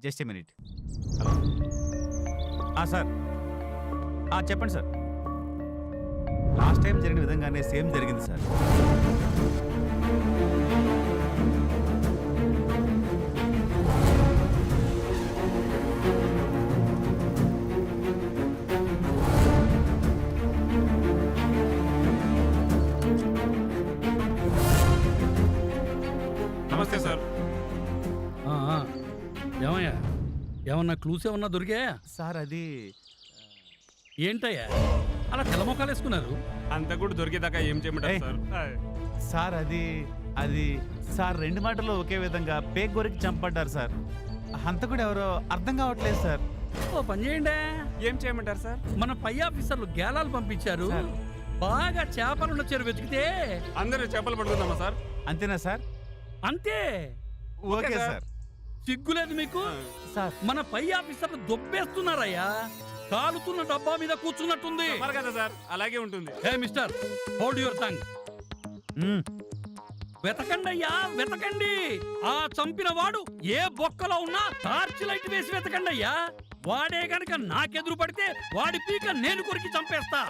Just a minute. Sir చెప్పండి sir. Last time జరిగిన విధంగానే సేమ్ జరిగింది సార్. నమస్తే సార్. ఏమయ్యా, ఏమన్నా క్లూస్ ఏమన్నా దొరికాయా? సార్ అది ఏంటయ్యా అలా తెల్లమొక్కలు వేసుకున్నారు? అంత కూడా దొరికేదాకా ఏం చేయమంటారు సార్? సార్ అది సార్ 2 మాటలు ఒకే విధంగా పేక్ గొరికి చంపడ్డారు సార్. హంతకుడు ఎవరో అర్థం కావట్లేదు సార్. ఓ పని చేయండి, ఏం చేయమంటారు సార్? మన పై ఆఫీసర్లు గేలాలు పంపించారు, సార్. బాగా చేపలున్న చెరువు వెతికితే అందరూ చేపలు పడుకుందామా సార్? అంతేనా సార్? అంతే. Okay sir. సిగ్గులేదు మీకు? సార్ మన పై ఆఫీసర్లు దొబ్బేస్తున్నారయ్యా, కాలుతున్న డబ్బా మీద కూర్చున్నట్టుంది. కదా సార్, అలాగే ఉంటుంది. Hey mister, hold your tongue. వెతకండి అయ్యా, వెతకండి. ఆ చంపిన వాడు ఏ బొక్కలో ఉన్నా టార్చ్ లైట్ వేసి వెతకండి అయ్యా. వాడే గనక నాకెదురు పడితే వాడి పీక నేను కొరికి చంపేస్తా.